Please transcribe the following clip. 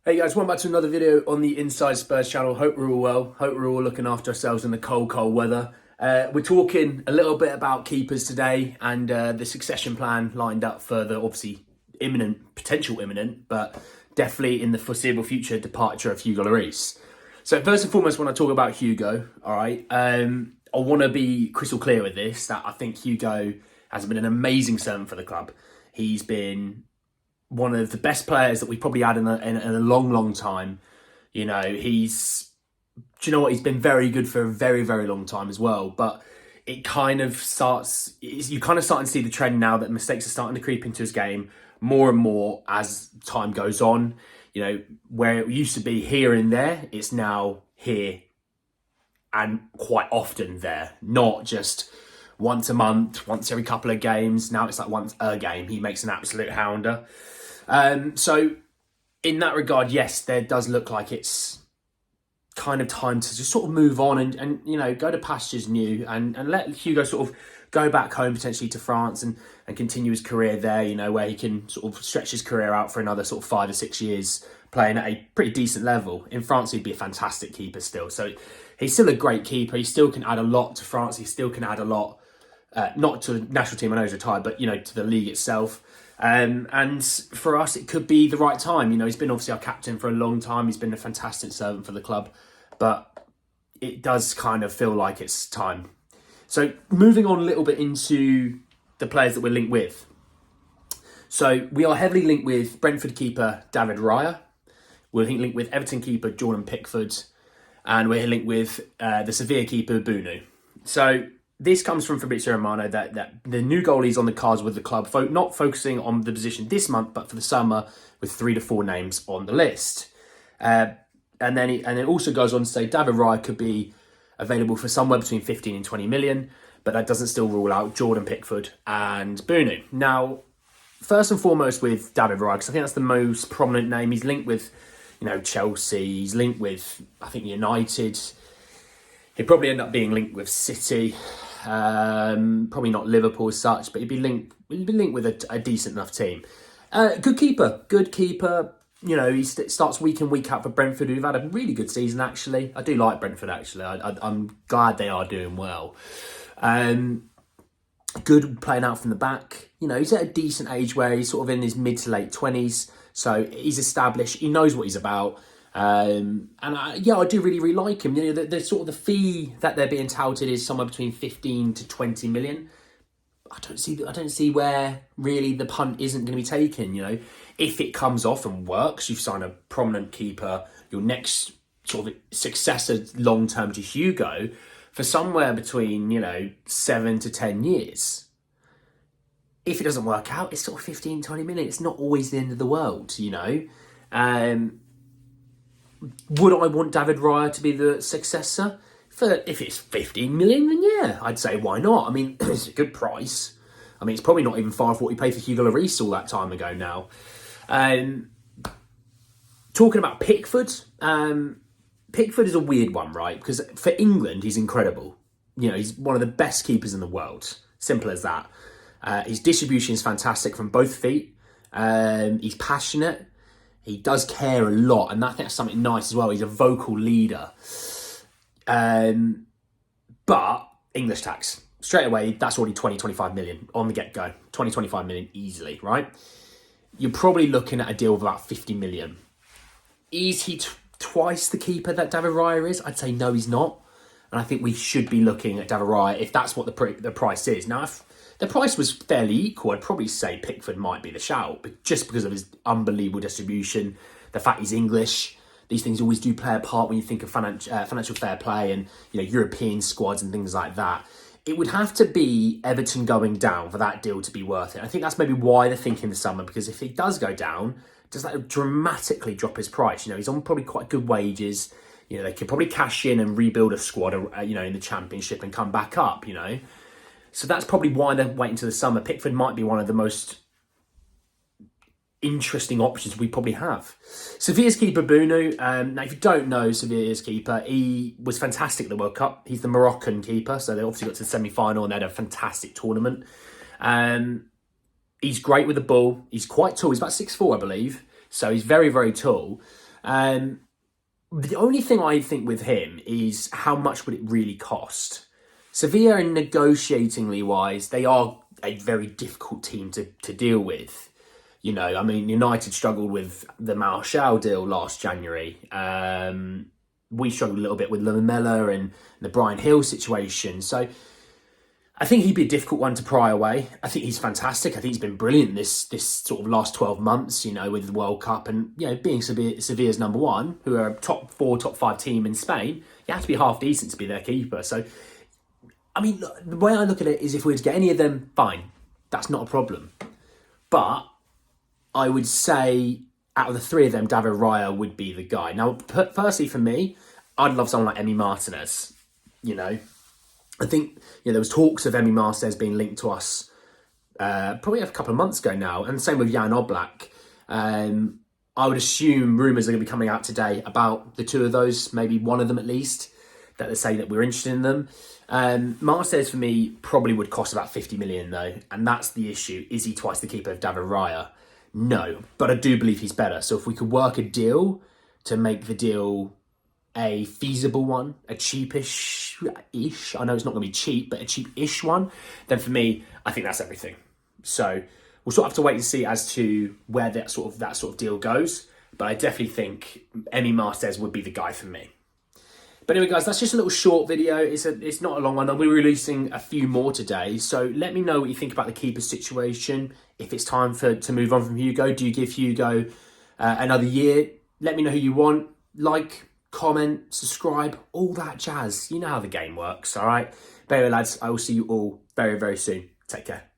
Hey guys, welcome back to another video on the Inside Spurs channel. Hope we're all well. Hope we're all looking after ourselves in the cold weather. We're talking a little bit about keepers today and the succession plan lined up for the obviously potential imminent, but definitely in the foreseeable future departure of Hugo Lloris. So first and foremost, when I talk about Hugo, all right, I want to be crystal clear with this, that I think Hugo has been an amazing servant for the club. He's been one of the best players that we've probably had in a long time. You know, do you know what? He's been very good for a very long time as well. But it kind of you kind of starting to see the trend now that mistakes are starting to creep into his game more and more as time goes on. You know, where it used to be here and there, it's now here and quite often there, not just once a month, once every couple of games. Now it's like once a game. He makes an absolute hounder. So in that regard, yes, there does look like it's kind of time to just sort of move on and you know, go to pastures new and let Hugo sort of go back home potentially to France and continue his career there, you know, where he can sort of stretch his career out for another sort of 5 or 6 years playing at a pretty decent level. In France, he'd be a fantastic keeper still. So he's still a great keeper. He still can add a lot to France. He still can add a lot, not to the national team, I know he's retired, but, you know, to the league itself. And for us, it could be the right time. You know, he's been obviously our captain for a long time. He's been a fantastic servant for the club, but it does kind of feel like it's time. So moving on a little bit into the players that we're linked with. So we are heavily linked with Brentford keeper David Raya. We're linked with Everton keeper Jordan Pickford. And we're linked with the Sevilla keeper Bunu. So this comes from Fabrizio Romano that the new goalie's on the cards with the club, not focusing on the position this month, but for the summer, with 3 to 4 names on the list. And then it also goes on to say David Raya could be available for somewhere between 15 and 20 million, but that doesn't still rule out Jordan Pickford and Bunu. Now, first and foremost with David Raya, because I think that's the most prominent name. He's linked with, you know, Chelsea. He's linked with, I think, United. He'd probably end up being linked with City. Probably not Liverpool as such, but he'd be linked with a decent enough team. Good keeper. You know, he starts week in, week out for Brentford, who've had a really good season, actually. I do like Brentford, actually. I'm glad they are doing well. Good playing out from the back. You know, he's at a decent age where he's sort of in his mid to late 20s. So he's established. He knows what he's about. I do really like him. You know, the sort of the fee that they're being touted is somewhere between 15 to 20 million. I don't see where really the punt isn't going to be taken. You know, if it comes off and works, you've signed a prominent keeper, your next sort of successor long term to Hugo, for somewhere between, you know, 7 to 10 years. If it doesn't work out, it's sort of 15, 20 million. It's not always the end of the world, you know. Would I want David Raya to be the successor? If it's 15 million, then yeah, I'd say why not? I mean, it's a good price. I mean, it's probably not even far off what we paid for Hugo Lloris all that time ago now. Talking about Pickford, Pickford is a weird one, right? Because for England, he's incredible. You know, he's one of the best keepers in the world. Simple as that. His distribution is fantastic from both feet. He's passionate. He does care a lot, and I think that's something nice as well. He's a vocal leader. But English tax, straight away, that's already 25 million on the get-go. 25 million easily, right? You're probably looking at a deal of about 50 million. Is he twice the keeper that David Raya is? I'd say no, he's not. And I think we should be looking at David Raya if that's what the price is. Now, if the price was fairly equal, I'd probably say Pickford might be the shout, but just because of his unbelievable distribution, the fact he's English. These things always do play a part when you think of financial fair play and, you know, European squads and things like that. It would have to be Everton going down for that deal to be worth it. I think that's maybe why they're thinking the summer, because if it does go down, does that dramatically drop his price? You know, he's on probably quite good wages. You know, they could probably cash in and rebuild a squad, you know, in the Championship and come back up, you know. So that's probably why they're waiting to the summer. Pickford might be one of the most interesting options we probably have. Sevilla's keeper Bunu. Now, if you don't know Sevilla's keeper, he was fantastic at the World Cup. He's the Moroccan keeper, so they obviously got to the semi-final and they had a fantastic tournament. He's great with the ball. He's quite tall. He's about 6'4", I believe. So he's very tall. The only thing I think with him is how much would it really cost? Sevilla, in negotiatingly wise, they are a very difficult team to deal with. You know, I mean, United struggled with the Martial deal last January. We struggled a little bit with Lamela and the Brian Hill situation. So I think he'd be a difficult one to pry away. I think he's fantastic. I think he's been brilliant this sort of last 12 months, you know, with the World Cup and, you know, being Sevilla's number one, who are a top 4, top 5 team in Spain. You have to be half decent to be their keeper. So, I mean, look, the way I look at it is if we were to get any of them, fine. That's not a problem. But I would say out of the 3 of them, David Raya would be the guy. Now, firstly, for me, I'd love someone like Emi Martinez, you know. I think, you know, there was talks of Emi Martinez being linked to us probably a couple of months ago now, and same with Jan Oblak. I would assume rumours are going to be coming out today about the 2 of those, maybe one of them at least, that they're saying that we're interested in them. Martinez, for me, probably would cost about 50 million, though, and that's the issue. Is he twice the keeper of David Raya? No, but I do believe he's better. So if we could work a deal to make the deal a feasible one, a cheapish-ish, I know it's not going to be cheap, but a cheap-ish one, then for me, I think that's everything. So we'll sort of have to wait and see as to where that sort of deal goes. But I definitely think Emi Martinez would be the guy for me. But anyway, guys, that's just a little short video. It's not a long one. I'll be releasing a few more today. So let me know what you think about the keeper situation. If it's time to move on from Hugo, do you give Hugo another year? Let me know who you want. Like, comment, subscribe, all that jazz. You know how the game works, all right? But anyway, lads, I will see you all very, very soon. Take care.